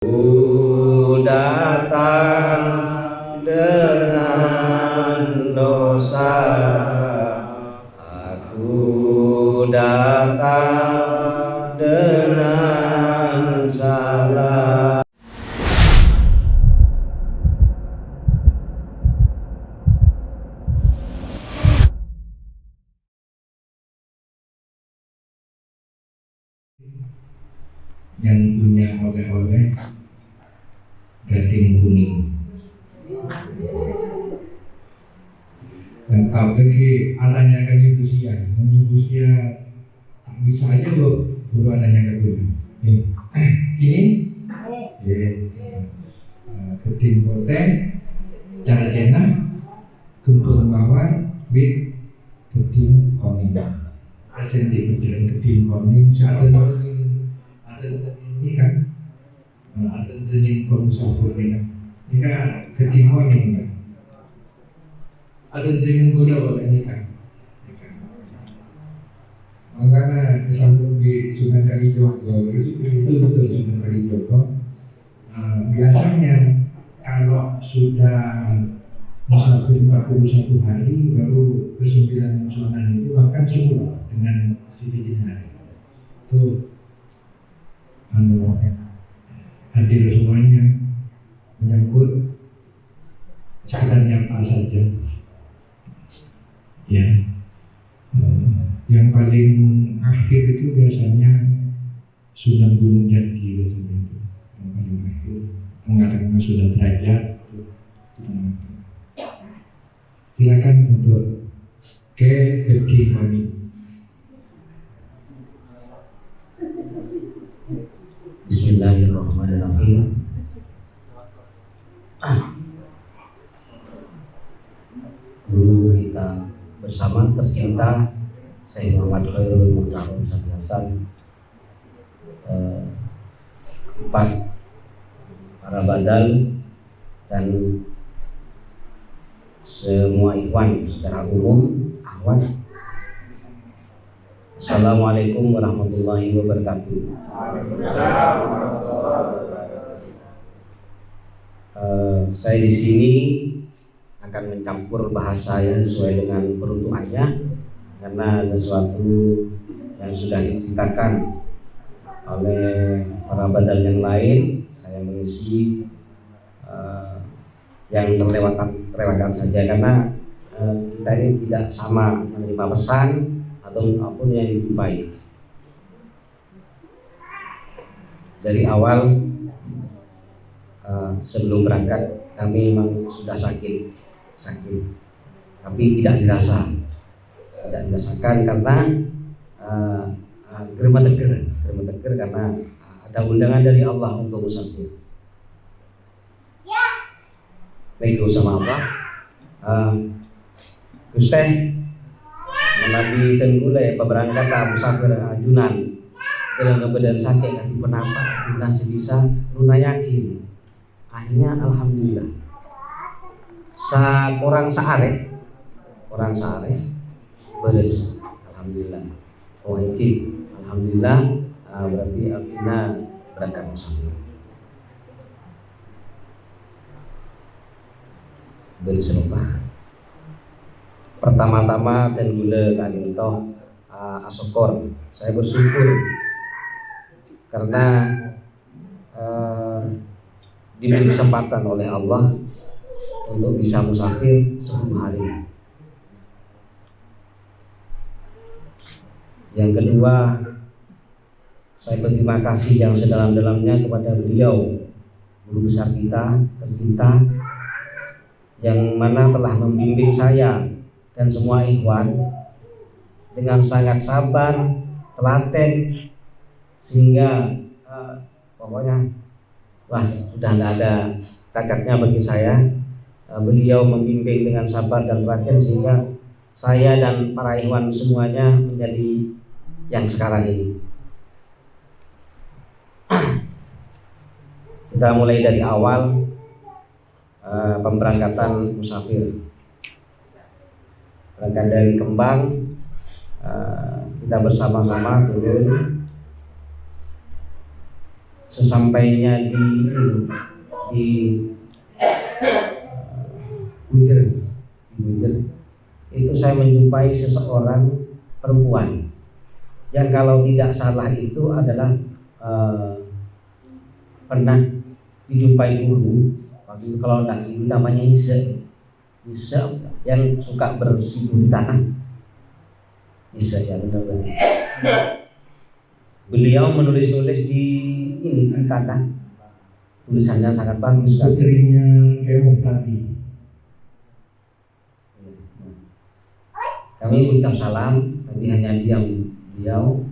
Ku datang dengan dosa, aku datang dengan salah. Yang punya oleh-oleh gading kuning. Dan kalau lagi anaknya kan Yebusia tak bisa aja loh guru anaknya kuning. Ini, gading poten, cara jena, gempur mawar, bit, gading kuning. Asen di berjalan gading kuning, ada ini kan, ada jenis pengusaha ini kan gading kuning kan. Ada dengan kuda oleh nikah. Makanya kesambung di Sunan Kalijogo itu betul Sunan Kalijogo. Biasanya kalau sudah musafir 41 hari baru ke-9 Sunan itu akan semula dengan Siti Jenar. Itu hadir semuanya menyambut sekedar nyapa saja. Ya, yang paling akhir itu biasanya Sunan Gunung Jati biasanya itu yang paling akhir, tengah-tengah Sunan Derajat. Silakan untuk ke Gedhi Mani. Bismillahirrahmanirrahim. Guru kita bersama tercinta Syekh Muhammad Khairul Mukhtar Ustaz Hasan, empat para badal dan semua ikhwan secara umum, awas. Assalamualaikum warahmatullahi wabarakatuh. Saya di sini akan mencampur bahasa yang sesuai dengan peruntukannya, karena sesuatu yang sudah diceritakan oleh para badal yang lain, saya mengisi yang terlewatkan saja, karena kita ini tidak sama menerima pesan atau apapun yang dijumpai. Dari awal sebelum berangkat kami memang sudah sakit, tapi tidak dirasakan karena germa teger karena ada undangan dari Allah untuk musafir. Baik, sama Allah. Gusti menabi tenggule peberangkatan musafir ajunan dalam keadaan sakit hati penapa kita sebisa luna yakin. Akhirnya alhamdulillah orang saare beres, alhamdulillah. Oh iki alhamdulillah, berarti akhirnya berangkat musafir. Beri serupa. Pertama-tama dan gula kali itu asokor. Saya bersyukur karena diberi kesempatan oleh Allah untuk bisa musafir 10 hari. Yang kedua, saya berterima kasih yang sedalam-dalamnya kepada beliau, guru besar kita tercinta, yang mana telah membimbing saya dan semua ikhwan dengan sangat sabar, telaten, sehingga pokoknya wah sudah tidak ada cacatnya bagi saya. Beliau membimbing dengan sabar dan telaten sehingga saya dan para ikhwan semuanya menjadi yang sekarang ini. Kita mulai dari awal pemberangkatan musafir. Berangkat dari Kembang, kita bersama-sama turun sesampainya di Bujer, itu saya menjumpai seseorang perempuan yang kalau tidak salah itu adalah pernah dijumpai dulu waktu itu, kalau tidak itu namanya Isa yang suka bersimpuh di tanah. Isa ya benar-benar. Beliau menulis-nulis di tanah. Tulisannya sangat bagus. Putrinya Kemo tadi. Kami ucap salam, tapi hanya diam beliau.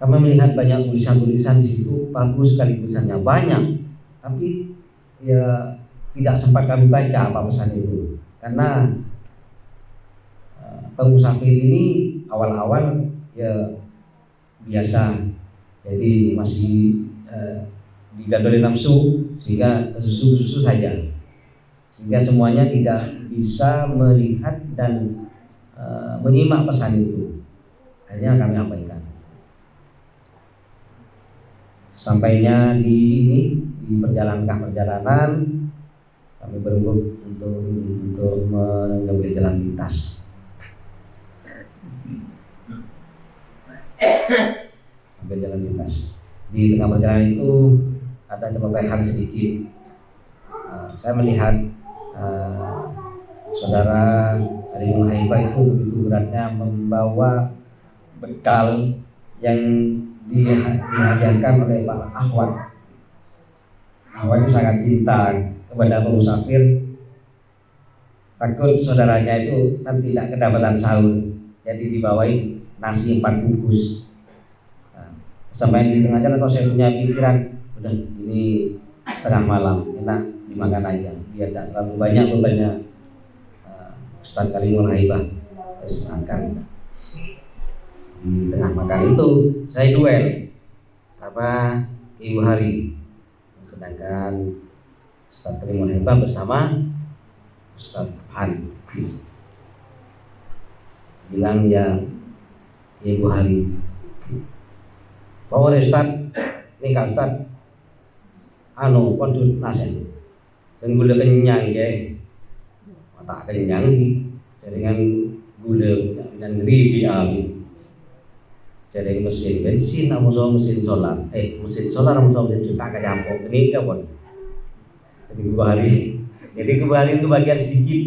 Kami melihat banyak tulisan-tulisan di situ, bagus sekali tulisannya, banyak. Tapi ya tidak sempat kami baca apa pesan itu, karena pemusafir ini awal-awal ya biasa, jadi masih digandoli nafsu sehingga kesusu saja, sehingga semuanya tidak bisa melihat dan menyimak pesan itu. Akhirnya kami abaikan. Sampainya di perjalanan kami berebut untuk mengambil jalan pintas. Ambil jalan pintas. Di tengah perjalanan itu ada celotehan sedikit. Saya melihat saudara Karimul Haibah itu begitu beratnya membawa bekal yang dihadiahkan oleh Pak Ahwat. Ahwat sangat cinta kepada pemusafir. Takut saudaranya itu nanti tidak kedapatan sahur, jadi dibawain nasi 4 bungkus. Sampai di tengah jalan kalau saya punya pikiran, udah ini setengah malam, enak dimakan aja, biar tidak terlalu banyak bebannya. Ustaz Karimul Haibah harus makan. Di tengah makan itu saya duel sama Ibu Hari, sedangkan Ustaz Karimul Haibah bersama Ustaz Han. Bilang ya Ibu Hari, bahwa Ustaz ini kan Ustaz kondut nasi dan gula kenyang ya, mata kenyang jaringan gula dan ribi jadi mesin bensin atau mesin solar, mesin solar atau mesin tak kecampur ini kawan. Jadi Ibu Hari itu bagian sedikit.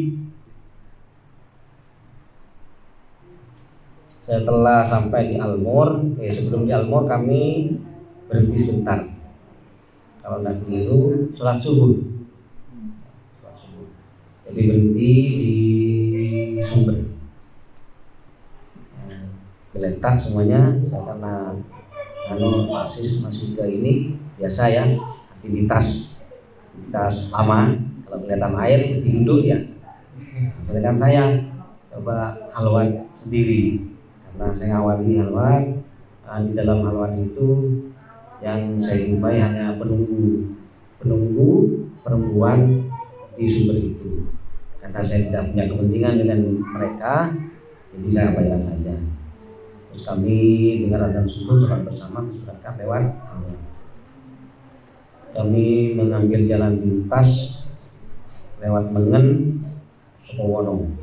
Setelah sampai di Almor, sebelum di Almor kami berhenti sebentar. Kalau nanti itu sholat subuh. Jadi berhenti di Sumber. Geletak semuanya, karena masih ke ini biasa ya, aktivitas lama. Kalau kelihatan air mesti duduk ya. Sedangkan saya coba halwat sendiri. Nah, saya awali halwat. Di dalam halwat itu yang saya jumpai hanya penunggu perempuan di Sumber itu. Karena saya tidak punya kepentingan dengan mereka, jadi saya abaikan saja. Terus kami dengar azan subuh sholat bersama, terus berangkat lewat halwat. Kami mengambil jalan pintas lewat Mengen, Sukowono.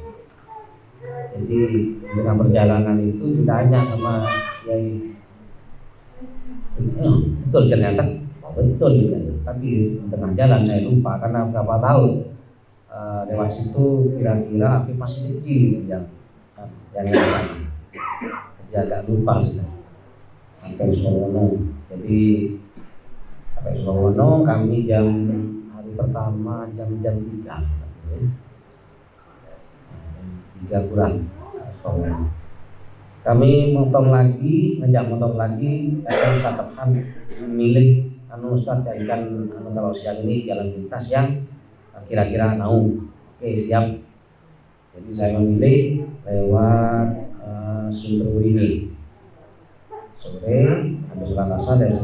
Jadi dengan perjalanan itu ditanya sama Kiai, betul ternyata betul juga. Tapi di tengah jalan saya lupa karena berapa tahun lewat situ, kira-kira Afif masih kecil yang agak lupa sudah sampai Sukowono. Jadi sampai Sukowono kami hari pertama jam 3 kurang. Kami motong lagi, karena Ustaz Tafhan memilih Ustaz carikan kalau siang ini jalan pintas yang kira-kira oke siap. Jadi saya memilih lewat Sumber ini sore, ada surat asal dari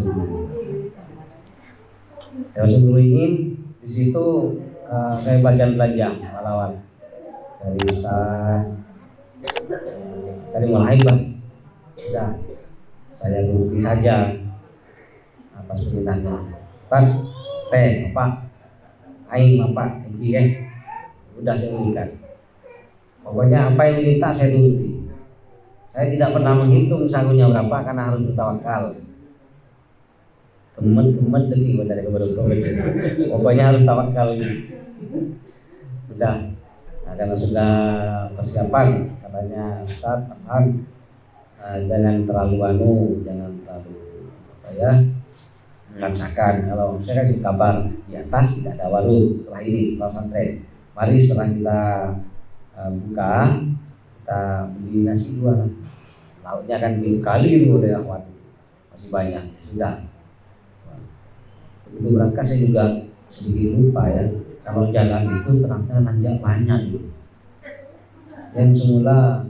Sumber ini. Di situ saya bagian belanja pahlawan dari Ustaz Karimul Haibah. Sudah, saya turuti saja. atas perintahnya. Tan, teh, apa, aing, apa, iki udah saya berikan. Pokoknya apa yang diminta saya turuti. Saya tidak pernah menghitung sanggupnya berapa karena harus bertawakal. Kemen deki dari keberuntungan. Pokoknya harus tawakal gitu. Sudah. Nah, karena sudah persiapan, katanya Ustaz, jangan terlalu jangan terlalu memaksakan. Kalau saya kasih kabar di atas tidak ada warung setelah ini, setelah pesantren. Mari setelah kita buka, kita beli nasi 2. Lauknya kan kali itu udah akhwat, masih banyak. Sudah. Begitu berangkat saya juga sedikit lupa ya. Kalau jalan itu ternyata nanjak banyak gitu. Yang semula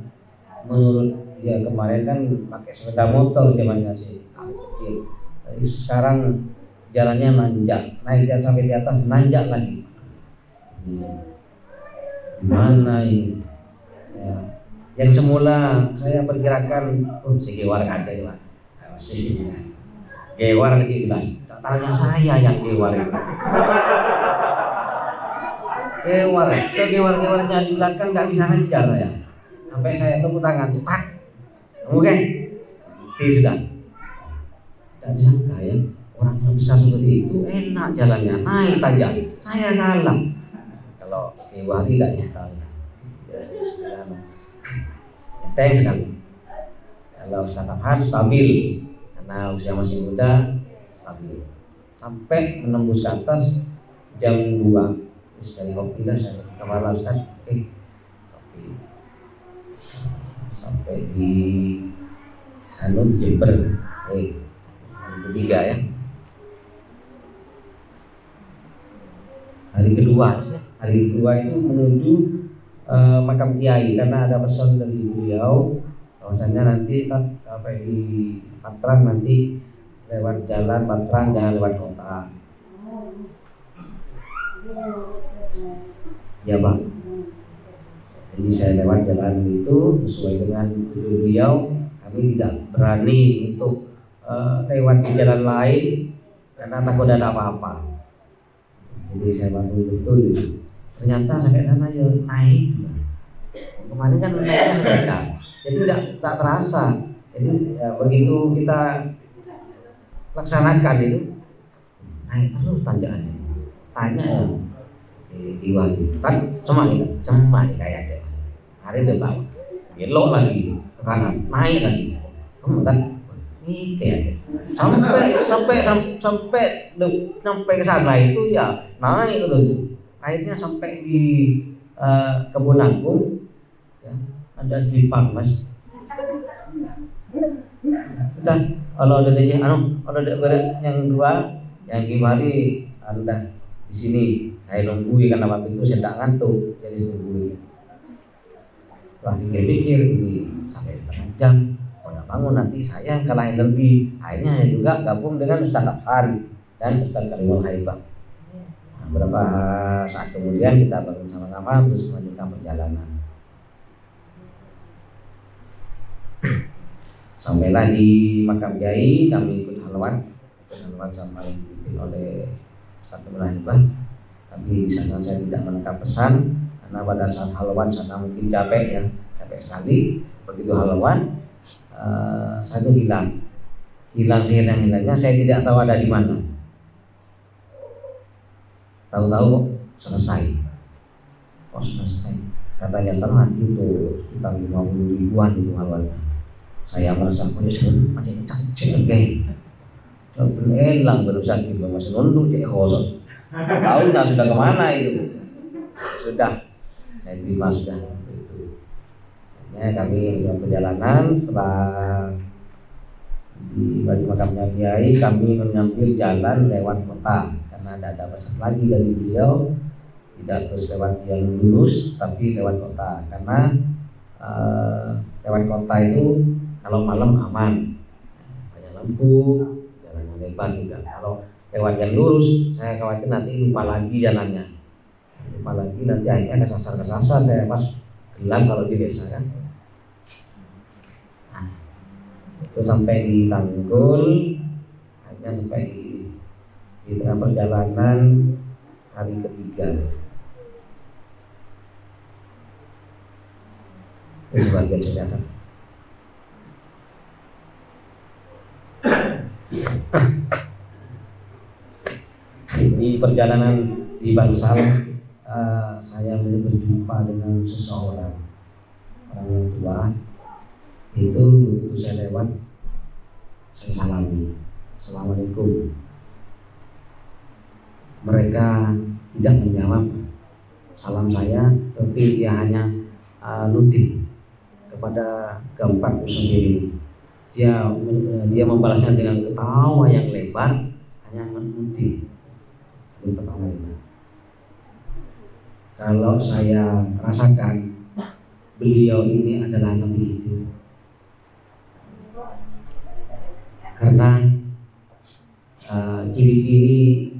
menurut dia kemarin kan pakai sepeda motor zamannya sih kecil. Tapi sekarang jalannya nanjak, naik sampai di atas nanjak lagi. Gimana ini? Ya. Yang semula saya perkirakan, si Gewar ada lah, Gewar lagi jelas. Tak tanya saya yang Gewar itu. Gewar-gewarnya di belakang nggak bisa hajar ya. Sampai saya tepuk tangan, cepat. Oke, sudah. Tak disangka ya, orang yang besar seperti itu enak jalannya, naik tajam. Saya kalah. Kalau Gewar tidak install. Enteng sekali. Kalau Ustaz stabil karena usia masih muda, stabil. Sampai menembus ke atas jam 2. Terus dari kopi lah saya kepala Ustaz, kopi. Sampai di Jember, hari ketiga ya. Hari kedua itu menuju makam kiai karena ada pesan dari beliau bahwasanya nanti sampai di Patrang nanti lewat jalan Patrang, jangan lewat kota. Ya Bang. Jadi saya lewat jalan itu sesuai dengan beliau. Kami tidak berani untuk lewat di jalan lain karena takut ada apa-apa. Jadi saya bantu betul itu. Ternyata sampai sana ya naik. Kemarin kan naiknya sepeda, jadi tidak terasa. Jadi ya, begitu kita laksanakan itu naik terus tanjakannya. Tanya ya di wali, kan cuma kayak deh. Hari itu tahu, belok lagi ke kanan, naik lagi. Kamu kan ini kayak sampai ke sana itu ya naik terus. Akhirnya sampai di Kebun Agung, ya, ada di Pangmas. Dan kalau ada yang 2, yang gimari anda di sini saya nungguin karena waktu itu saya tidak ngantuk, jadi nungguin. Setelah dipikir ini sampai setengah jam, kalau bangun nanti saya yang kalah energi. Akhirnya saya juga gabung dengan Ustaz Afan dan Ustaz Karimul Haibah. Beberapa saat kemudian kita bangun sama-sama terus melanjutkan perjalanan. Sampailah di makam kiai, kami ikut halwan sama dipimpin oleh Ustaz Karimul. Tapi di sana saya tidak menangkap pesan karena pada saat halwan sana mungkin capek sekali. Begitu halwan, saya itu hilang sehilangnya saya tidak tahu ada di mana. Tahu-tahu selesai. Katanya teman itu kita 50 ribuan itu awalnya. Saya merasa macam cacing geng. Belum elang berusaha gitu masih nunduk cek kosong. Tahu nggak sudah kemana itu? Sudah, saya terima sudah itu. Ya, kami perjalanan setelah di makamnya kiai kami mengambil jalan lewat kota. Karena tidak ada pesan lagi dari beliau, tidak terus lewat yang lurus tapi lewat kota karena lewat kota itu kalau malam aman, banyak lampu, jalan yang lebar juga. Kalau lewat yang lurus saya khawatir nanti lupa lagi jalannya, nanti akhirnya kesasar saya pas gelap kalau di desa kan. Itu sampai di Tanggul ya, sampai di tengah perjalanan hari ketiga. Itu sebagai cerita. Di perjalanan di Bangsal, saya berjumpa dengan seseorang, orang yang tua. Itu begitu saya lewat, saya salami, Assalamualaikum. Mereka tidak menjawab salam saya, tapi dia hanya nudih kepada keempatku sendiri. Dia membalasnya dengan ketawa yang lebar, hanya nudih. Kalau saya rasakan beliau ini adalah nabi itu, karena ciri-ciri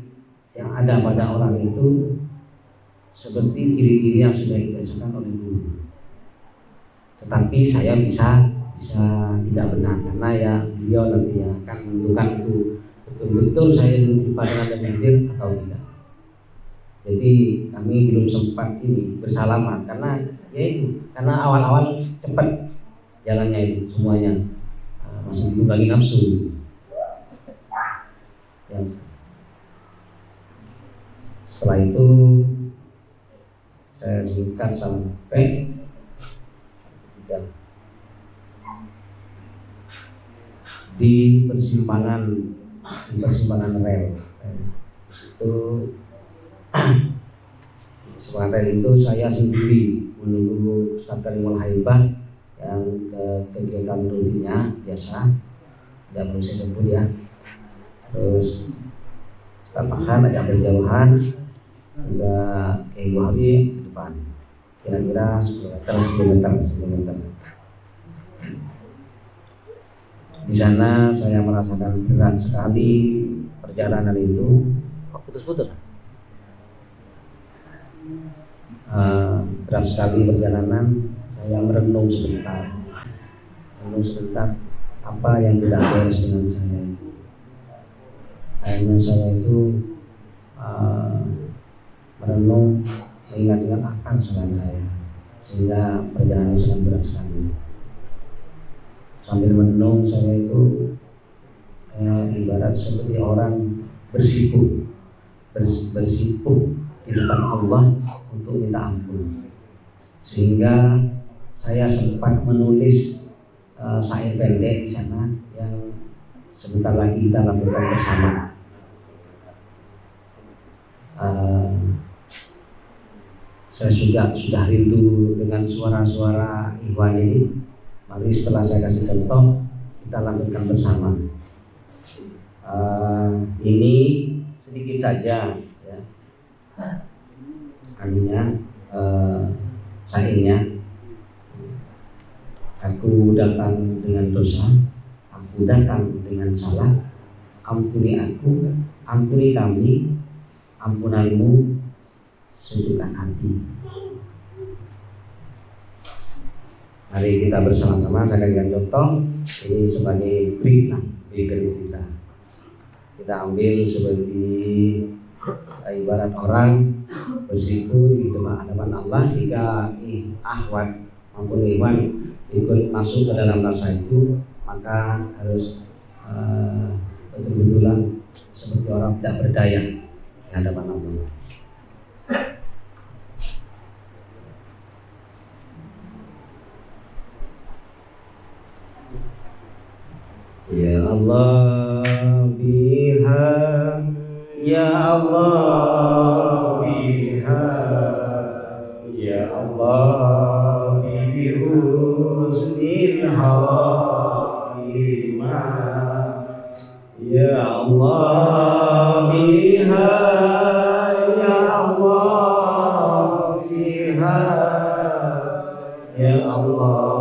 yang ada pada orang itu seperti ciri-ciri yang sudah dibacakan oleh guru. Tetapi saya bisa tidak benar, karena ya beliau nanti akan menentukan itu betul-betul saya berjumpa dengan Nabi atau tidak. Jadi kami belum sempat ini bersalaman, karena karena awal-awal cepat jalannya itu semuanya, masih ditunggangi nafsu. Ya. Setelah itu saya singkat sampai di persimpangan rel. Itu sementara itu saya sendiri menunggu Ustaz Karimul Haibah yang kegiatan rutinnya biasa, tidak perlu saya sebut ya. Terus Ustaz Pahan agak berjauhan, juga Ibu Habib di depan, kira-kira 10 meter. Di sana saya merasakan berat sekali perjalanan itu. Putus-putus. Berat sekali perjalanan. Saya merenung sebentar, apa yang tidak beres dengan saya itu. Akhirnya saya itu merenung, mengingat-ingat apa kesalahan saya, sehingga perjalanan sangat berat sekali. Sambil merenung, saya itu ibarat seperti orang bersikup di depan Allah untuk minta ampun. Sehingga saya sempat menulis syair pendek di sana yang sebentar lagi kita lakukan bersama. Saya sudah rindu dengan suara-suara ikhwan ini. Mari setelah saya kasih contoh, kita lakukan bersama. Ini sedikit saja ya, syairnya. Aku datang dengan dosa, aku datang dengan salah. Ampuni aku, ampuni kami, ampunanmu sejukkan hati. Mari kita bersama-sama, saya akan contoh ini sebagai berita kita. Kita ambil seperti ibarat orang bersiku di hadapan Allah. Jika ahwat maupun ikhwan ikut masuk ke dalam rasa itu, maka harus betul-betulan seperti orang tidak berdaya di hadapan Allah. Ya Allah biha, ya Allah biha, ya Allah bi husnil khatimah, ya Allah biha, ya Allah biha, ya Allah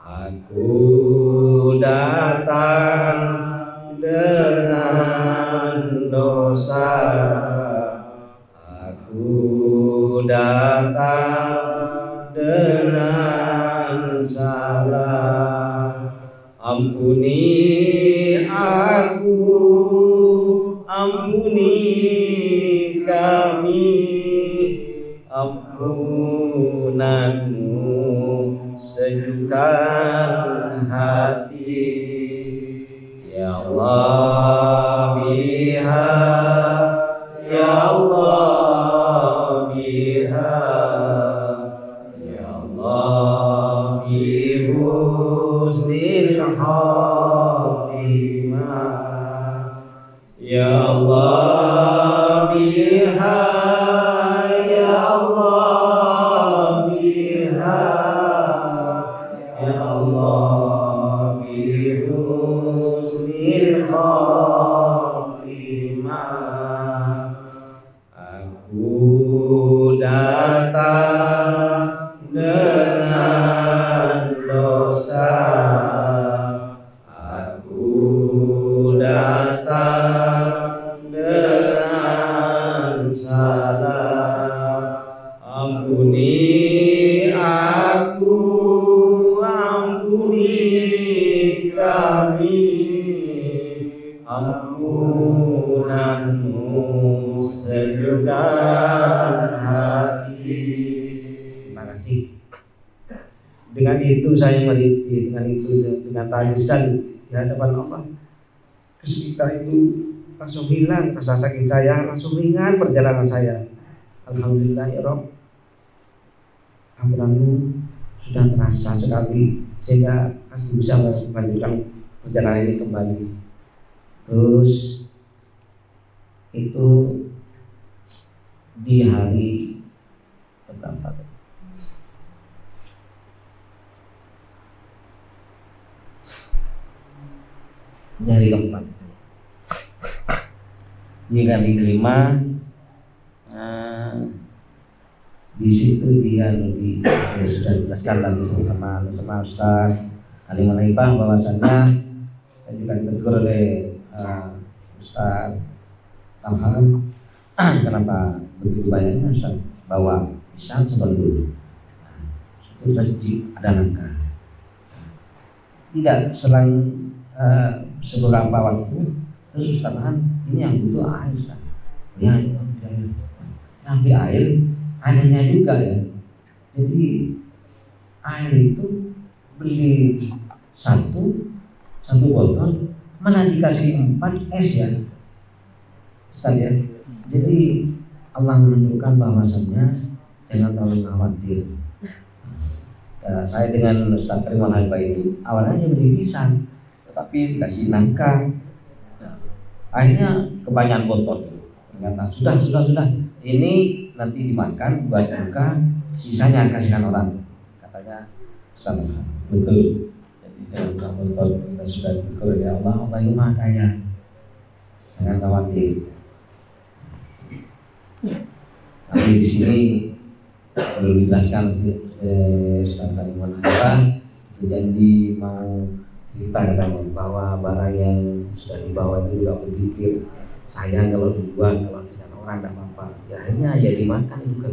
aku datang dengan dosa, aku datang dengan Ampuni aku, ampuni kami, ampunanmu sejukkan hati. Ya Allah biha, ya Allah biha, ya Allah bi husnil khatimah, ya Allah biha, ya Allah biha, ya Allah bi husnil khatimah. Aku datang dengan dosa, aku datang dengan salah. Ampuni aku, ampuni kami, ampunanmu sejukkan hati. Terima kasih. Dengan itu saya merintih, dengan tangisan di hadapan Allah, kesulitan itu langsung hilang, rasa sakit saya langsung ringan, perjalanan saya. Alhamdulillah ya Rabb, ampunanmu sudah terasa sekali sehingga aku bisa melanjutkan perjalanan ini kembali. Terus itu di hari keberapa? Di hari keempat. Di hari kelima, di situ dia sudah dijelaskan lagi sama Ustaz Kalimah Naibah bahwasannya saya juga ditegur oleh Ustaz Tamhan, kenapa begitu banyaknya Ustaz bawa pisang sebelum itu tadi ada nangka. Tidak selang beberapa waktu terus Ustaz Tamhan, ini yang butuh air Ustaz. Ya, nanti airnya juga ya. Jadi air itu beli satu botol, mana dikasih 4 es ya Ustaz ya. Jadi Allah menunjukkan bahwasannya jangan terlalu khawatir. Saya dengan Ustaz Kalimah Naibah itu awalnya beli pisang, tetapi dikasih nangka. Akhirnya kebanyakan botol. Ternyata sudah. Ini nanti dimakan buat buka, sisanya kasihkan orang. Katanya Ustaz, betul. Jadi dalam botol kita sudah diukur oleh Allah ini Maha Kaya. Jangan khawatir. Tapi di sini perlu dijelaskan Ustaz Kalimah Naibah janji mau cerita katanya bahwa barang yang sudah dibawa itu juga berpikir sayang kalau dibuang, kalau tidak orang tidak apa-apa. Ya akhirnya ya dimakan juga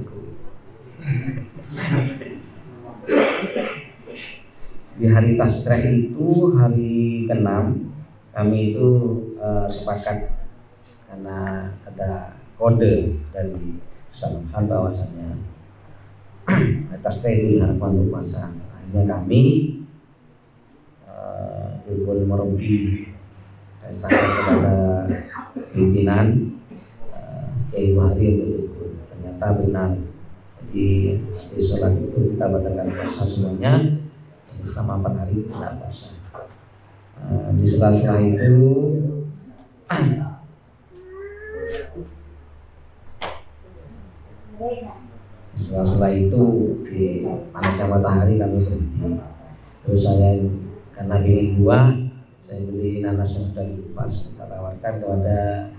Di hari tasreh itu hari ke-6 kami itu sepakat karena ada kode dari Ustaz Tamhan bahwasannya tasreh itu diharapkan untuk masa. Akhirnya kami Ibu Merobi saya kepada pimpinan Kiai Bahri untuk ikut. Ternyata benar. Jadi di sholat itu kita batalkan puasa semuanya. Selama 4 hari kita puasa. Di sela-sela itu di panasnya matahari kami berhenti. Terus saya karena ingin buah, saya beli nanas yang sudah dikupas, kita tawarkan kepada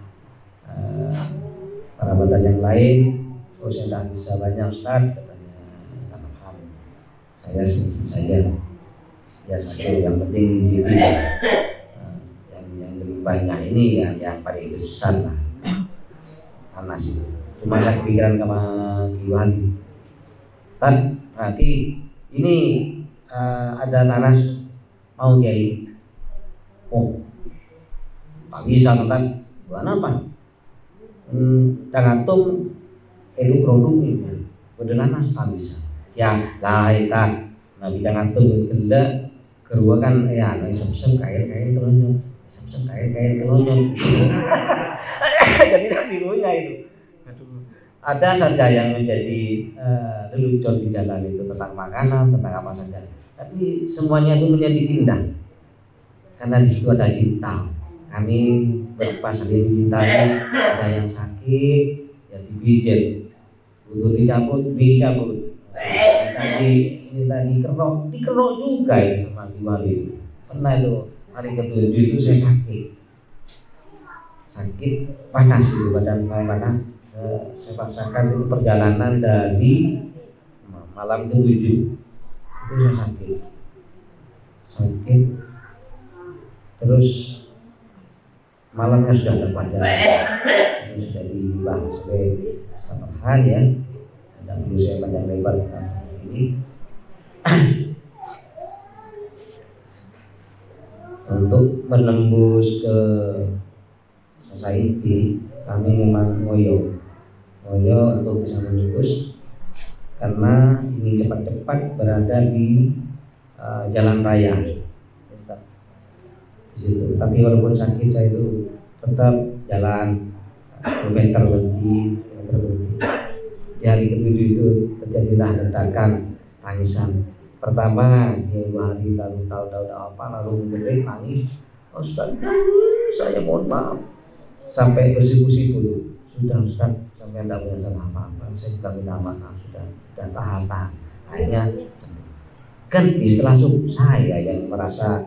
para badan yang lain. Oh saya tidak bisa banyak Ustaz, katanya Tamhan. Saya sedikit saja, ya satu yang penting diri. Yang lebih banyak ini ya yang paling besar lah nanas itu. Cuma saya kepikiran sama Kiwali. Tan, Ki, ini ada nanas mau Kiai. Oh, tak bisa nonton bukan apa? Tergantung elu produknya. Kebetulan tak bisa. Ya lah itu. Nah tergantung kenda kedua kan ya isem-isem kain telonyon, isem-isem kain telonyon. Jadi dulunya itu. Ada saja yang menjadi lelucon di jalan itu tentang makanan, tentang apa saja. Tapi semuanya itu menjadi indah karena di situ ada cinta. Kami berpas saling mencintai. Ada yang sakit, ya dipijit, butuh dicabut. Tadi dikerok juga ya sama Diwali. Pernah itu hari ke-7 itu saya sakit panas itu, badan saya panas. Saya paksakan itu perjalanan dari malam ke-7 itu saya sakit terus malamnya sudah terpajang, ini sudah dibahas sebagai tambahan ya, tidak perlu saya panjang lebar ini. Untuk menembus ke society kami memang ngoyo untuk bisa menembus karena ingin cepat-cepat berada di jalan raya di situ. Tapi walaupun sakit saya itu tetap jalan kilometer lebih. Di hari ke-7 itu terjadilah ledakan tangisan. Pertama, 2 hari lalu tahu apa lalu menjerit nangis. Oh, Ustaz, saya mohon maaf. Sampai bersiku-siku sudah Ustaz, sampai tidak punya salah apa-apa. Saya juga minta maaf sudah tahan. Akhirnya ganti setelah saya yang merasa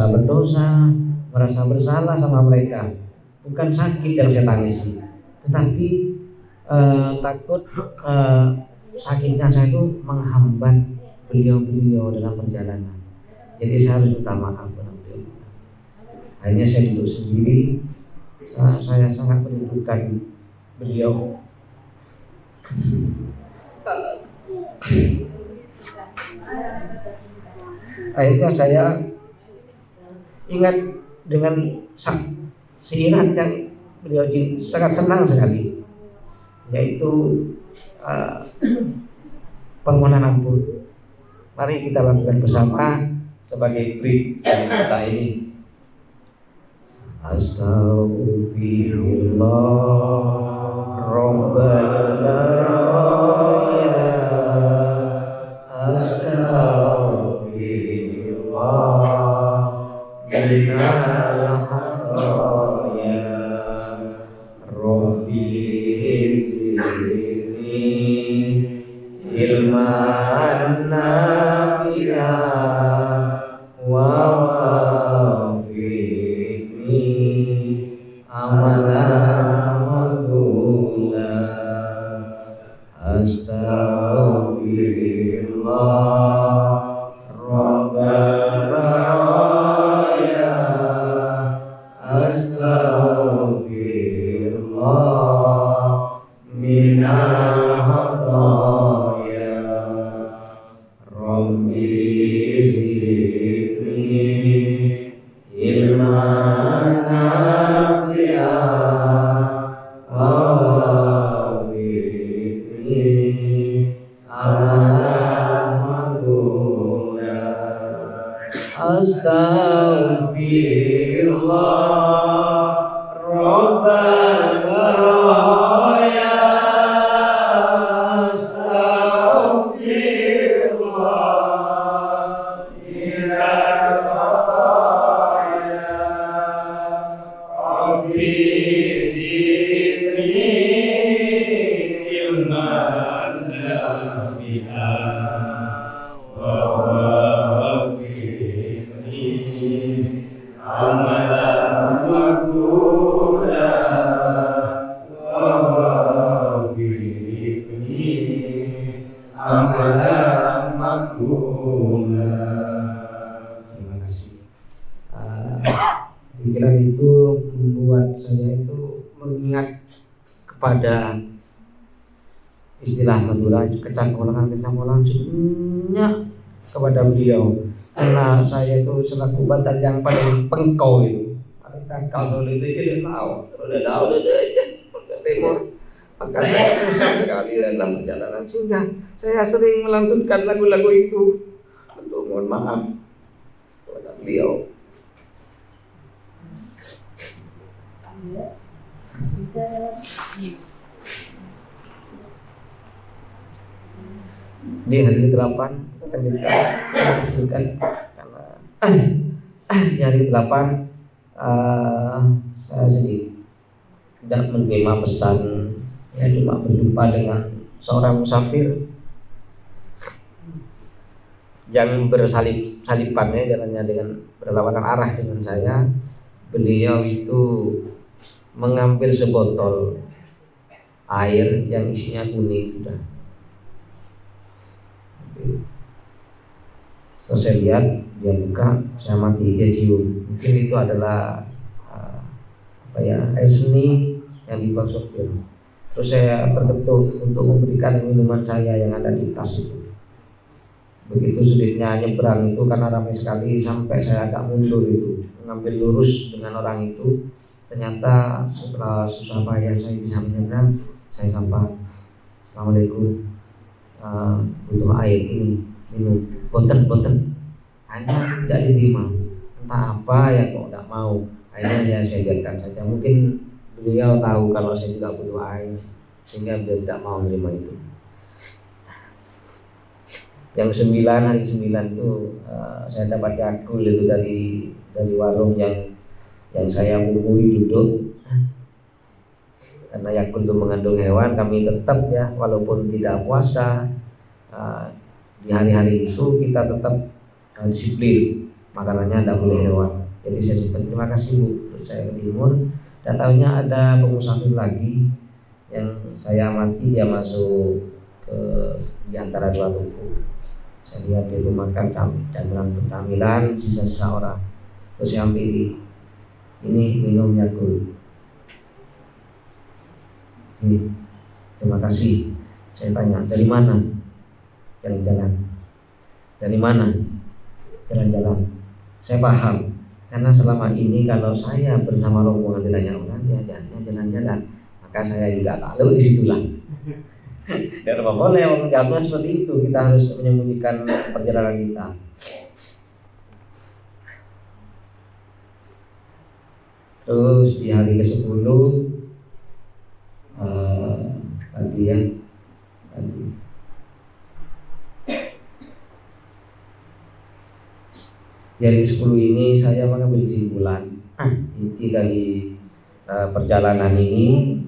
berdosa, merasa bersalah sama mereka. Bukan sakit yang saya tangisi, tetapi takut sakitnya saya itu menghambat beliau dalam perjalanan. Jadi saya harus minta maaf kepada beliau. Akhirnya saya duduk sendiri. Saya sangat merindukan beliau. Akhirnya saya ingat dengan seiran yang beliau sangat senang sekali, yaitu permohonan ampun. Mari kita lakukan bersama sebagai brief dari kata ini. Astaghfirullah Rabbana ya astaghfirullah minal khataya Rabbi zidni ilman nafi'an wa amalan maqbula. Astaghfirullah Rabbana ya astaghfirullah minal khataya Rabbi zidni ilman nafi'an wa wafini amalan maqbula. Astaghfirullah Rabbana ya astaghfirullah minal khataya Rabbi zidni ilman nafi'an wa wafini amalan maqbula wa wafini amalan maqbula. Terima kasih. Pikiran itu membuat saya itu mengingat kepada istilah Madura kecangkolan sebenarnya kepada beliau. karena saya itu selaku badan yang paling pengkau itu, paling takal soal itu jadi tahu, udah aja ke timur. Maka saya susah sekali dalam perjalanan, sehingga saya sering melantunkan lagu-lagu itu untuk mohon maaf kepada beliau. Di hari ke-8 akan dihasilkan karena di hari ke-8 saya sedih tidak menerima pesan, ya cuma berjumpa dengan seorang musafir yang bersalip-salipannya jalannya dengan berlawanan arah dengan saya. Beliau itu mengambil sebotol air yang isinya kuning sudah. Terus saya lihat dia buka, saya mati, dia cium. Mungkin itu adalah air seni yang dibawa sopir. Terus saya terketuk untuk memberikan minuman saya yang ada di tas itu. Begitu sulitnya nyebrang itu karena ramai sekali, sampai saya agak mundur itu, mengambil lurus dengan orang itu. Ternyata setelah susah payah saya bisa menyeberang, saya sapa, "Assalamualaikum, butuh air ini, minum." Boten, hanya tidak diterima. Entah apa ya kok tidak mau. Akhirnya saya biarkan saja. Mungkin beliau tahu kalau saya juga butuh air, sehingga beliau tidak mau menerima itu. Yang 9, hari 9 itu saya dapat yakul itu dari warung yang saya kumpuli duduk. Karena yakul itu mengandung hewan, kami tetap ya walaupun tidak puasa, di hari-hari itu kita tetap disiplin makanannya tidak boleh hewan. Jadi saya sempat terima kasih Bu, terus saya ke timur dan tahunya ada pemusafir lagi yang saya amati dia masuk ke di antara dua toko. Saya lihat dia itu makan dan bertamilan sisa-sisa orang. Terus saya ambil ini minum Yakult. Ini terima kasih. Saya tanya, dari mana? Jalan-jalan. Dari mana? Jalan-jalan. Saya paham, karena selama ini kalau saya bersama rombongan ditanya orang, ya jalan-jalan. Maka saya juga tahu di situlah. Dan apa boleh orang jawabnya seperti itu. Kita harus menyembunyikan perjalanan kita. Terus di hari ke-10 tadi di hari ke-10 ini saya mengambil kesimpulan inti dari perjalanan ini,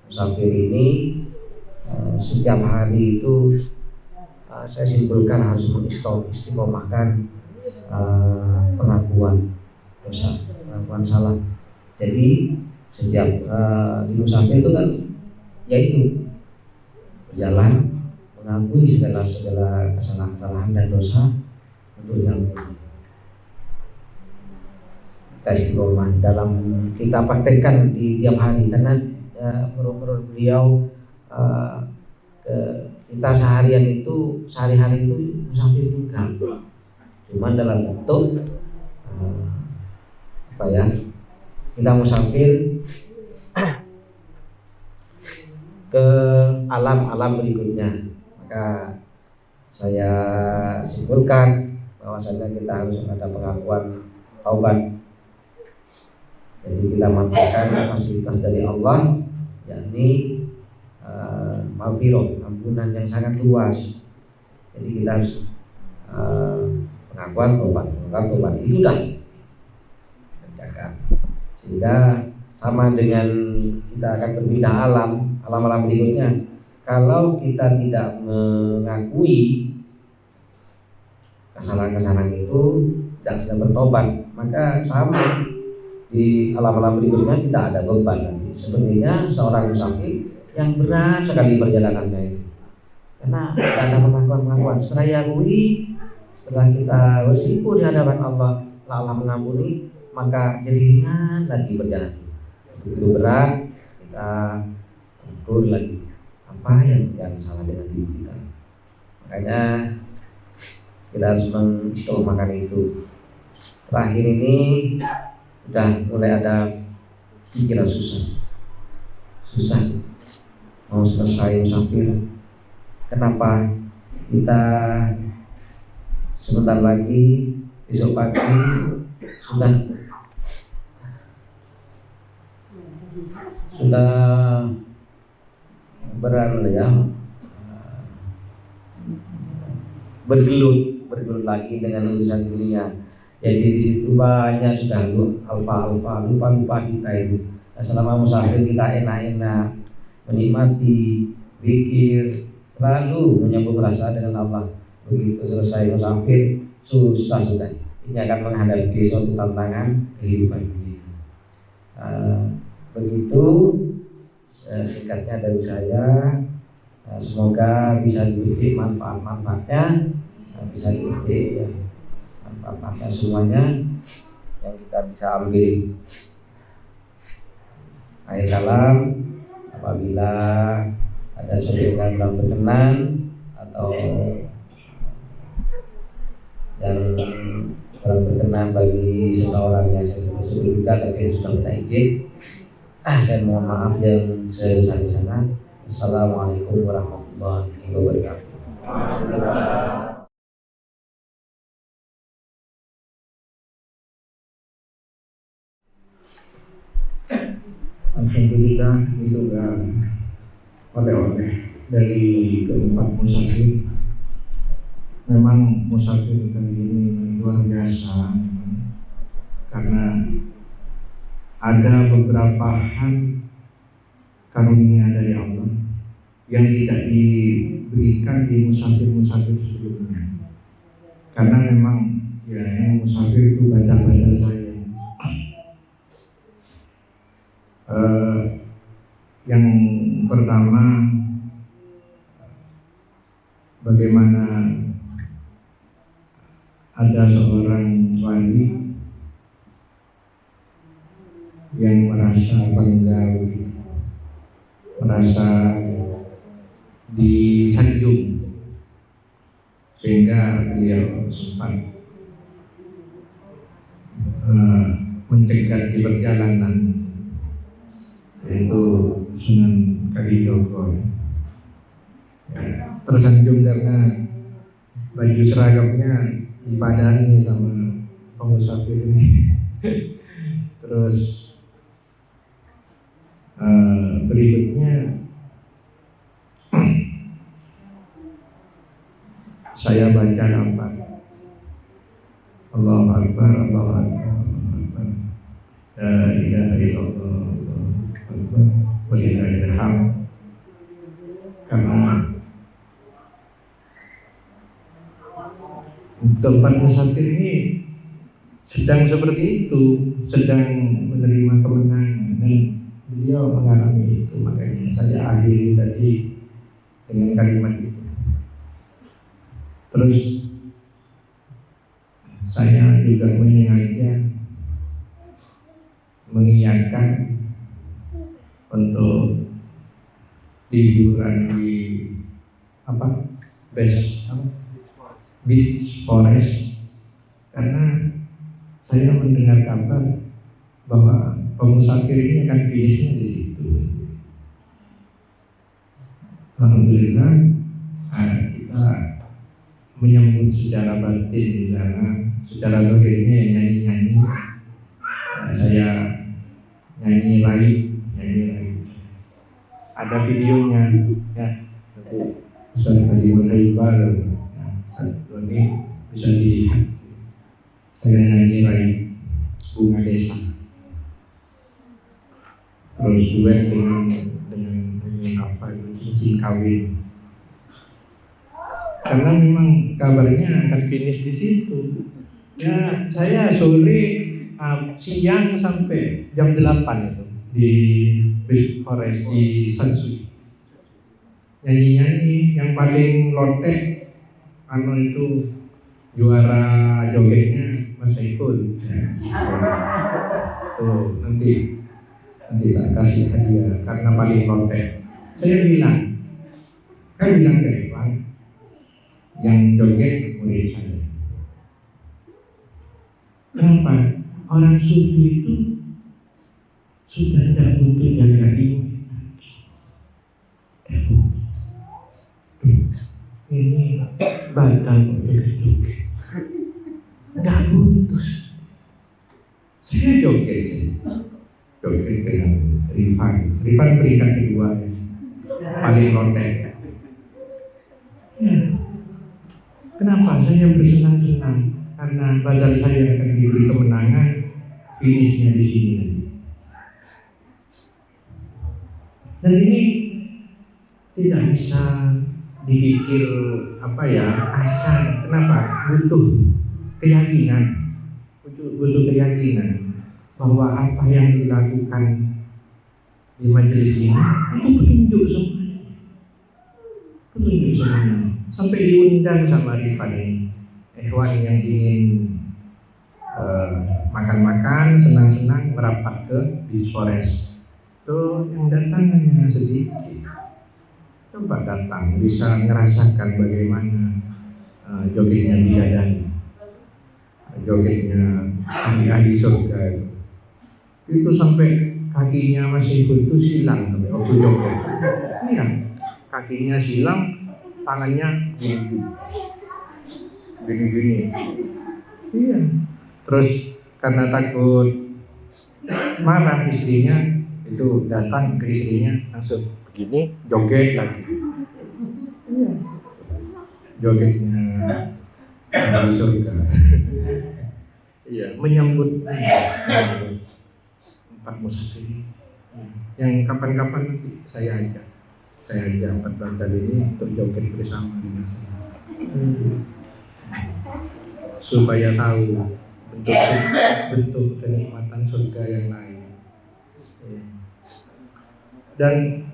musafir ini. Setiap hari itu saya simpulkan harus mengistiqomahkan pengakuan dosa, pengakuan salah. Jadi setiap di musafir itu kan yaitu berjalan mengakui segala kesalahan dan dosa untuk diampuni. Kita istiqomah dalam kita praktekkan di tiap hari, karena menurut beliau kita sehari-hari itu musafir juga, cuman dalam bentuk kita musafir ke alam berikutnya. Maka saya simpulkan bahwasanya kita harus ada pengakuan taubat. Jadi kita manfaatkan fasilitas dari Allah, yakni maghfirah, ampunan yang sangat luas. Jadi kita harus pengakuan tobat itu dah kerjakan, sehingga sama dengan kita akan berpindah alam berikutnya. Kalau kita tidak mengakui kesalahan-kesalahan itu, tidak sedang bertobat, maka sama di alam-alam berikutnya kita ada beban nanti. Sebenarnya seorang musafir yang berat sekali perjalanannya itu, karena tidak ada pengakuan. Seraya akui, setelah kita bersimpuh di hadapan Allah, Allah mengampuni, maka jadi ringan lagi perjalanan. Begitu berat, kita ukur lagi apa yang salah dengan diri kita. Makanya kita harus mengistiqomahkan itu. Terakhir ini sudah mulai ada pikiran susah mau selesai musafir. Kenapa kita sebentar lagi besok pagi sudah bergelut lagi dengan urusan dunia. Jadi di situ banyak sudah lupa kita itu. Nah, selama musafir kita enak-enak menikmati, pikir, selalu menyambung rasa dengan Allah. Begitu selesai musafir susah sudah. Ini akan menghadapi suatu tantangan kehidupan dunia. Begitu singkatnya dari saya. Semoga bisa dipetik manfaatnya, bisa dipetik ya, manfaatnya semuanya yang kita bisa ambil. Akhir kalam, apabila ada sesuatu yang berkenan atau yang kurang berkenan bagi seseorang yang saya sebut juga, tapi sudah minta izin, saya mohon maaf yang sebesar-besarnya. Assalamualaikum warahmatullahi wabarakatuh. Alhamdulillah itu oleh-oleh dari keempat musafir. Memang musafir kali ini luar biasa karena ada beberapa hal karunia dari Allah yang tidak diberikan di musafir-musafir sebelumnya. Karena memang ya musafir itu baca-baca saya. Yang pertama, bagaimana ada seorang wali yang merasa bangga, merasa disanjung, sehingga beliau sempat mencegat di perjalanan, yaitu Sunan Kalijogo. Tersanjung karena baju seragamnya dipadani sama pemusafir ini. Terus berikutnya saya baca lafaz Allahu Akbar, Allahu Akbar, Allahu Akbar, la ilaha illallah, Allahu Akbar, walillahil hamd. Karena keempat musafir ini sedang seperti itu, sedang menerima kemenangan, dan beliau mengalami itu. Makanya saya akhiri tadi dengan kalimat itu. Terus saya juga menyengaja mengiyakan untuk liburan di Beach Forest, karena saya mendengar kabar bahwa pemusafir ini akan finishnya di situ. Alhamdulillah kita menyambut secara batin di sana. Secara zahirnya nyanyi-nyanyi, saya nyanyi live. Ada videonya, ya. Nanti Ustaz Haji Haibar, ini bisa dilihat. Saya nyanyi live Bunga Desa. Terus duet dengan cincin kawin. Karena memang kabarnya akan finish di situ. Ya, saya sore, siang sampai jam 8 itu di Beach Forest di Sansu. Nyanyi-nyanyi, yang paling lotek itu juara jogetnya Mas Saiful. Ya. Tuh nanti tak kasih hadiah karena paling lotek. Saya bilang ke Evan, yang joget murid saya. Kenapa? Orang sufi itu sudah tidak butuh jaga ini batal joget-joget, nggak butuh. Saya joget dengan Rifan peringkat kedua, paling lotek. Ya. Kenapa? Saya bersenang-senang karena badal saya akan diberi kemenangan, finishnya di sini. Dan ini tidak bisa dipikir asal. Kenapa? Butuh keyakinan bahwa apa yang dilakukan di majelis ini itu petunjuk semuanya. Sampai diundang sama Rifan ini, ikhwan yang ingin makan-makan, senang-senang merapat ke di Flores. Tuh yang datang hanya sedikit. Coba datang, bisa merasakan bagaimana jogetnya bidadari, jogetnya ahli surga. Itu sampai kakinya masih putus hilang sampai waktu joget. Iya, kakinya silang, tangannya gini. Iya. Terus karena takut marah istrinya, itu datang ke istrinya langsung begini, joget lagi. Iya. Jogetnya ahli surga. Iya, menyambut empat musafir yang kapan-kapan nanti saya ajak empat bandar ini untuk joget bersama dengan saya, supaya tahu bentuk kenikmatan surga yang lain. Dan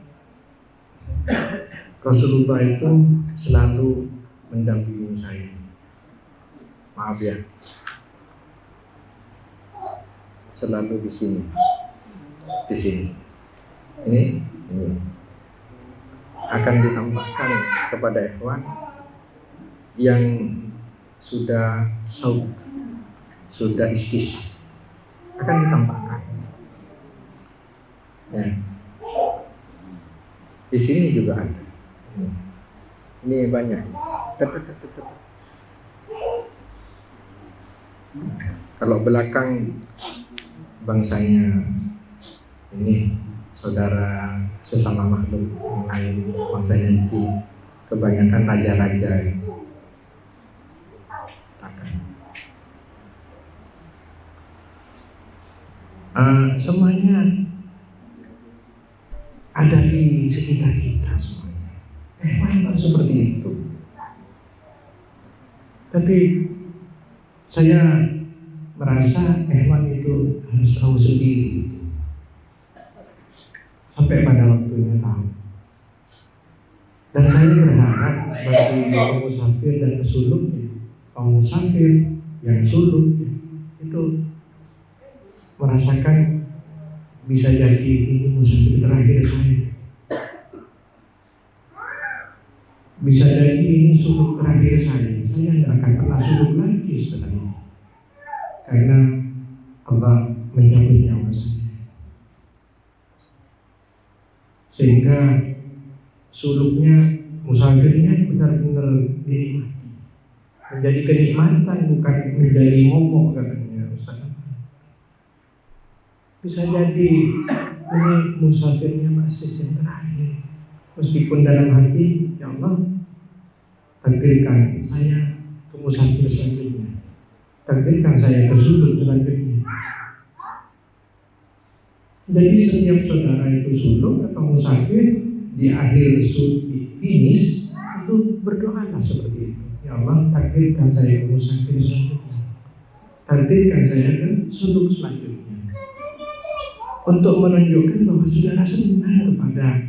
Rasulullah itu selalu mendampingi saya. Maaf ya, selalu di sini. Ini akan ditambahkan kepada ikhwan yang sudah istisna, akan ditambahkan. Ya. Di sini juga ada. Ini banyak. Kalau belakang bangsanya ini saudara sesama makhluk yang lain, bangsanya ini kebanyakan raja-raja. Semuanya ada di sekitar kita semuanya. Memang seperti itu. Tapi saya merasa hewan itu harus tahu sendiri sampai pada waktunya tahu. Dan saya berharap bagi kaum musafir dan pesuluknya, kaum musafir yang suluk itu merasakan bisa jadi ini musafir terakhir saya, bisa jadi ini suluk terakhir saya tidak akan pernah suluk lagi setelah ini, karena Allah mencabut nyawa saya. Sehingga suluknya, musafirnya benar-benar dinikmati, menjadi kenikmatan, bukan menjadi momok katanya Ustaz. Bisa jadi ini musafirnya masih yang terakhir, meskipun dalam hati, ya Allah, takdirkan saya ke musafir selanjutnya, takdirkan saya ke suluk selanjutnya. Jadi setiap saudara itu suluk atau musafir, di akhir finish itu berdoalah seperti itu. Ya Allah, takdirkan saya ke musafir selanjutnya, takdirkan saya ke suluk selanjutnya. Untuk menunjukkan bahwa saudara senang kepada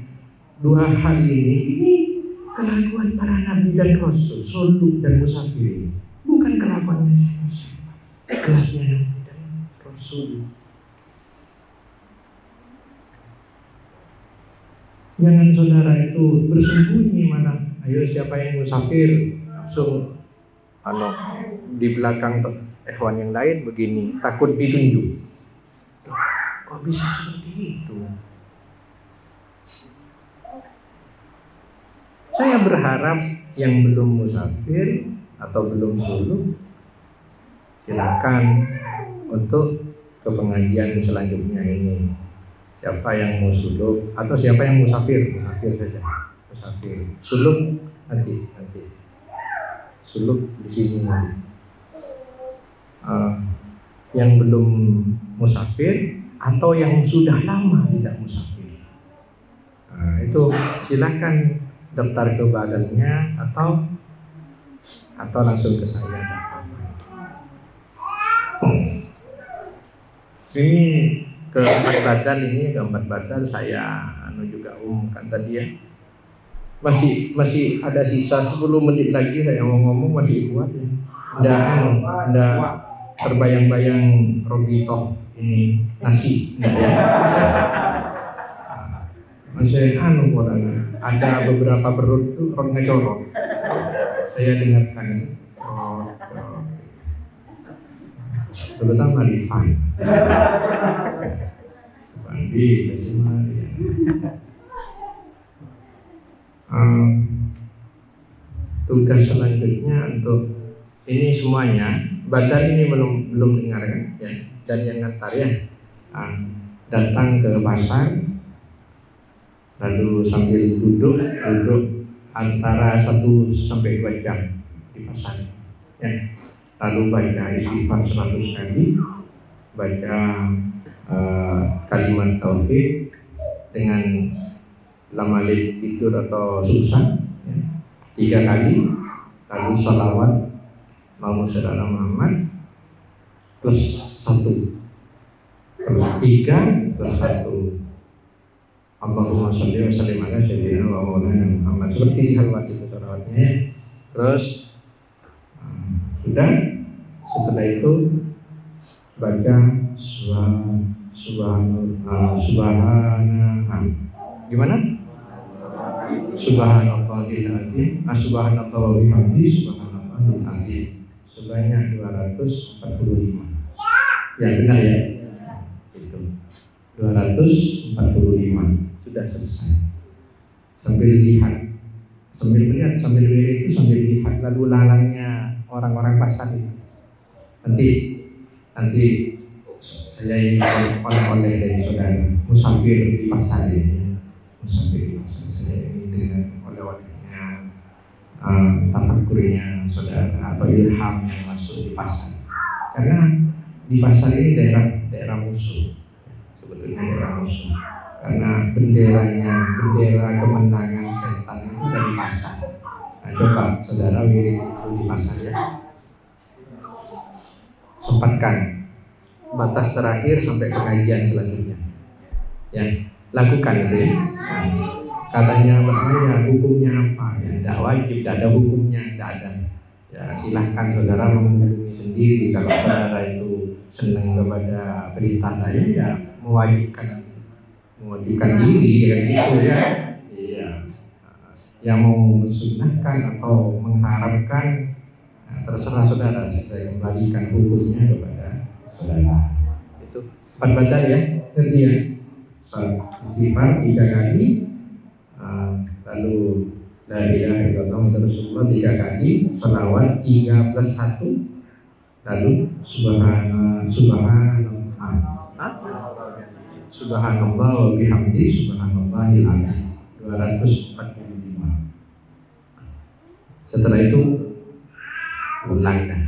dua hal ini kelakuan para nabi dan rasul, suluk dan musafir, bukan kelakuan kelasnya nabi dan rasul. Jangan saudara itu bersembunyi mana. Ayo siapa yang musafir langsung di belakang ikhwan yang lain begini, takut ditunjuk. Kok bisa seperti itu? Saya berharap yang belum musafir atau belum suluk, silakan untuk ke pengajian selanjutnya ini. Siapa yang mau suluk atau siapa yang musafir saja. Musafir, suluk nanti. Suluk di sini nanti. Yang belum musafir atau yang sudah lama tidak musafir, itu silakan daftar ke badannya atau langsung ke saya. Ini keempat badan saya juga umumkan tadi ya. Masih ada sisa 10 menit lagi saya mau ngomong, masih kuat ya. Nggak terbayang-bayang Robito ini nasi. Masih ada beberapa perut itu orang ngecorot. Saya dengarkan terutama di Fan. Bandi, tugas selanjutnya untuk ini semuanya. Badan ini belum dengar kan? Ya. Dan yang ngantar ya, datang ke pasar, lalu sambil duduk antara 1 sampai 2 jam di pasar. Ya. Lalu baca istighfar 100 kali, baca kalimat tauhid dengan lamalid tidur atau susah ya, 3 kali, lalu salawat Allahumma sholli ala Muhammad plus 1, 3 plus 1 Allahumma sholli wa sallim ala sayyidina wa maulana Muhammad, seperti halwat itu salawatnya. Terus sudah, setelah itu baca gimana? Subhanallahil azim, subhanallah wa bihamdihi, subhanallahil azim, sebanyak 245. Ya benar ya. Itu 245 sudah selesai. Sambil melihat, sambil wirid itu sambil lihat lalu lalangnya orang-orang pasar itu. Nanti saya ingin oleh-oleh dari saudara musafir di pasar ini. Musafir di pasar saya ingin dengan oleh-olehnya, tafakkurnya saudara atau ilham yang masuk di pasar. Karena di pasar ini daerah musuh, sebetulnya daerah musuh. Karena bendera kemenangan setan itu dari pasar. Nah, coba saudara wirid itu di pasar ya. Sempatkan batas terakhir sampai pengajian selanjutnya. Ya, lakukan itu ya. Nah, katanya bahaya, hukumnya apa? Ya, tidak wajib, tidak ada hukumnya, tidak ada. Ya, silahkan saudara menghubungi sendiri. Kalau saudara itu senang kepada perintah saya, ya mewajibkan diri ya gitu ya. Iya. Yang mau mensunnahkan atau mengharapkan, terserah saudara. Saya kembalikan hukumnya kepada saudara. Itu 4 baca ya, ngerti ya. Istighfar 3 kali, lalu la ilaha illallah Rasulullah 3 kali, salawat 3 plus 1, lalu subhanallah wa bihamdihi, subhanallahil azim 245. Setelah itu ulang dah.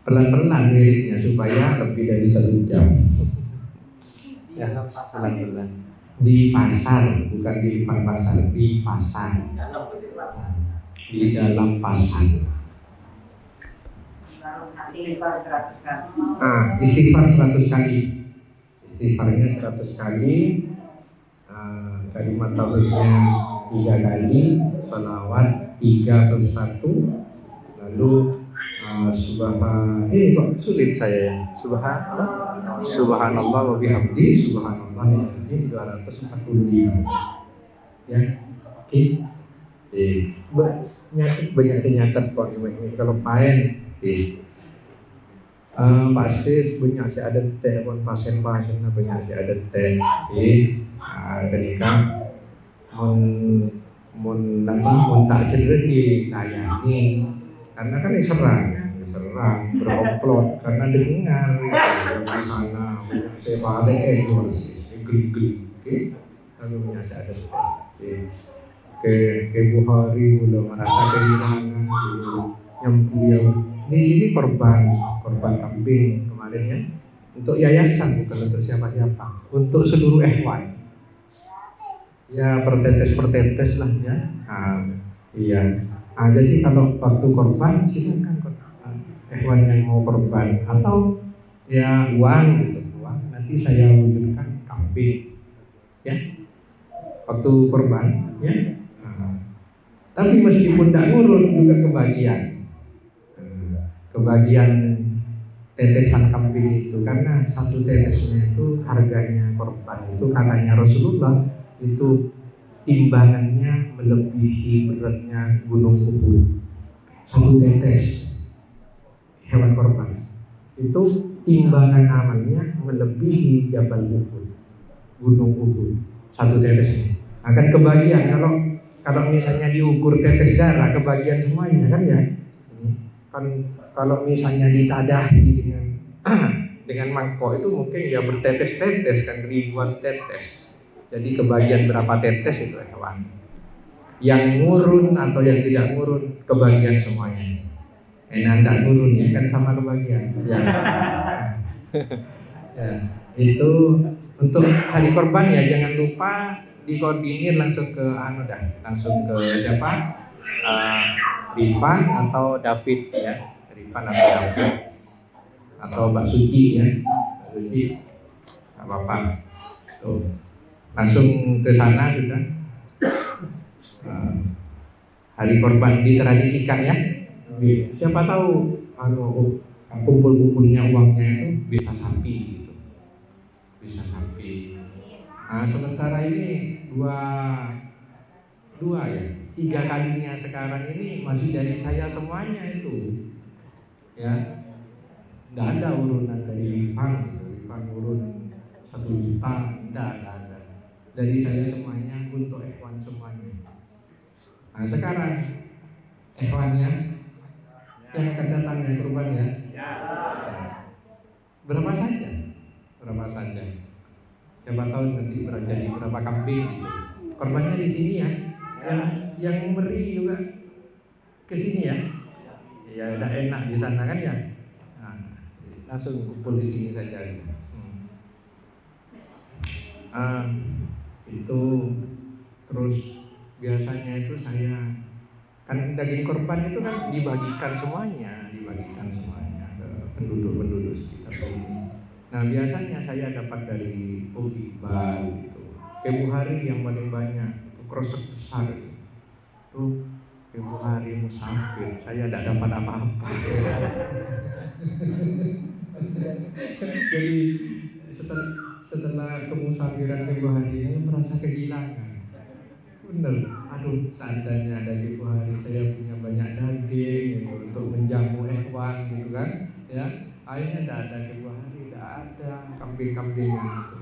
Pelan-pelan wiridnya supaya lebih dari 1 jam. Ya, pelan-pelan. Di pasar, bukan di depan pasar, di pasar. Di dalam pasar. Istighfar 100 kali. Istighfarnya 100 kali. Kalimat tauhidnya 3 kali, salawat 3 plus 1, lalu kok sulit saya ya. Subhanallah wa bihamdihi, subhanallah ini 245. Ya, oke. nyatet banyak nyatet kok ini kalau paen pasis banyak sih ada teh pun pasien-pasien banyak sih ada teh ketika mun tak cedera dilayani karena kan diserang berkomplot karena dengar di sana banyak saya balik geli-geli lalu banyak sih ada ke Bukhari udah merasa kehilangan yang beliau di sini korban kambing kemarin ya untuk yayasan bukan untuk siapa-siapa untuk seluruh ikhwan ya pertetes lah ya iya jadi kalau waktu korban silakan ikhwan yang mau korban atau ya uang nanti saya wujudkan kambing ya waktu korban ya. Tapi meskipun tidak ngurun juga kebagian tetesan kambing itu karena satu tetesnya itu harganya korban itu katanya Rasulullah itu timbangannya melebihi beratnya gunung Uhud. Satu tetes hewan korban itu timbangan amalnya melebihi Jabal Uhud, gunung Uhud. Satu tetesnya akan kebagian kalau misalnya diukur tetes darah kebagian semuanya kan ya kan kalau misalnya ditadahi dengan mangkok itu mungkin ya bertetes-tetes kan ribuan tetes jadi kebagian berapa tetes itu hewan yang ngurun atau yang tidak ngurun kebagian semuanya tidak ngurun ya kan sama kebagian ya. Ya itu untuk hari korban ya jangan lupa dikoordinir langsung ke langsung ke siapa Rifan atau David ya Rifan atau David atau Mbak Suci ya Mbak Suci nggak apa-apa tuh langsung ke sana sudah hari korban ditradisikan ya siapa tahu kumpul-kumpulnya uangnya itu bisa sapi gitu. Bisa sapi. Nah sementara ini dua ya 3 kalinya sekarang ini masih dari saya semuanya itu ya tidak ada urunan dari Rifan urun 1 juta tidak ada dari saya semuanya untuk ikhwan semuanya. Nah sekarang ikhwannya yang akan datang ya kurbannya berapa saja siapa tahu nanti jadi berapa kambing korbannya di sini ya yang meri juga ke sini ya udah enak di sana kan ya langsung kumpul di sini saja itu terus biasanya itu saya kan daging korban itu kan dibagikan semuanya ke penduduk sekitar sini. Nah biasanya saya dapat dari Iqbal gitu. Bukhari yang paling banyak itu krosek besar itu Bukhari musafir saya tidak dapat apa-apa. Jadi setelah kemusafiran Bukhari saya merasa kehilangan. Bener, seandainya ada di Bukhari saya punya banyak daging gitu, untuk menjamu ikhwan gitu kan ya akhirnya tidak ada di Bukhari, tidak ada kambing-kambingan gitu.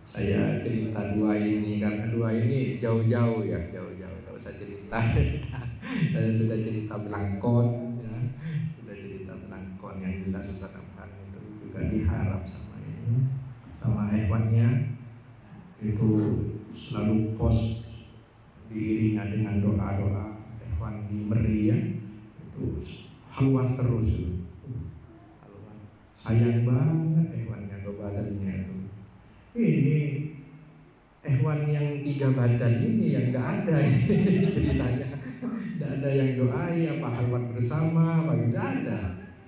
Saya cerita dua ini karena dua ini jauh-jauh kalau saya cerita saya sudah cerita Belangkon ya yang jelas Ustaz Afan itu juga diharap sama ikhwannya itu selalu pos diiringi dengan doa-doa ikhwan di Meriah itu halwat terus sayang banget ikhwannya ke badannya itu ini ikhwan yang 3 badan ini yang nggak ada ceritanya tidak ada yang doai apa halwat bersama apa tidak ada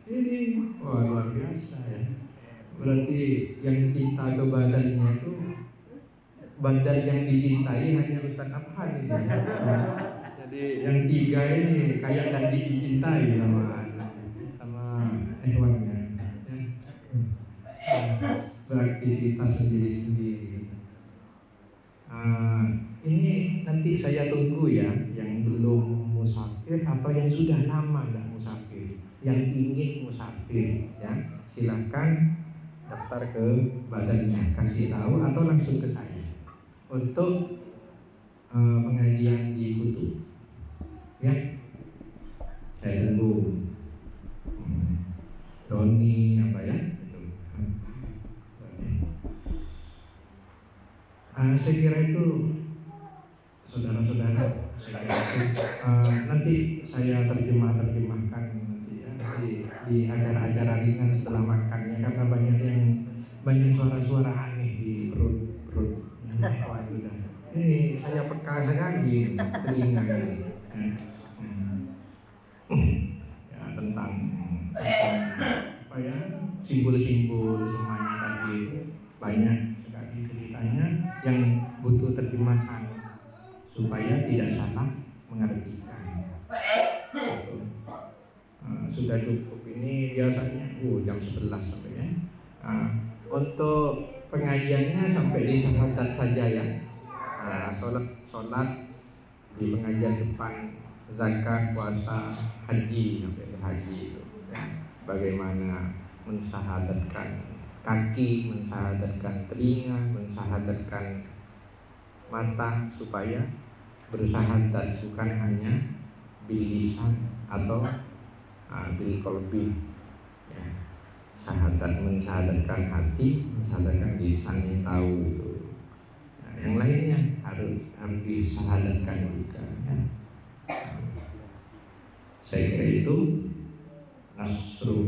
ini luar biasa ya berarti yang cinta ke badannya itu badan yang dicintai hanya Ustaz Afhan ini. Jadi yang 3 ini kayak tidak dicintai sama ikhwannya beraktivitas sendiri-sendiri. Ini nanti saya tunggu ya, yang belum musafir atau yang sudah lama nggak musafir, yang ingin musafir ya, silakan daftar ke badannya, kasih tahu atau langsung ke saya untuk pengajian di Kutu ya. Saya tunggu Doni apa ya itu. Saya kira itu saudara-saudara, saya kira itu, nanti saya terjemahkan nanti ya, di acara-acara ringan setelah makannya, karena banyak suara-suara aneh di perut. Wah, sudah. Ini saya peka sekali telinga ini. Ya, tentang apa ya, simbol-simbol semuanya tadi banyak sekali ceritanya yang butuh terjemahan supaya tidak salah mengartikan. Sudah cukup ini biasanya jam 11 sampai ya. Untuk pengajiannya sampai di syahadat saja ya. Sholat di pengajian depan, zakat, puasa, haji sampai ke haji itu ya. Bagaimana mensyahadatkan kaki, mensyahadatkan telinga, mensyahadatkan mata supaya bersyahadat bukan hanya bil lisan atau bil qalbi ya. Syahadat mensyahadatkan hati, mensyahadatkan lisan yang tahu itu. Nah, yang lainnya harus disyahadatkan juga ya. Saya kira itu nasrul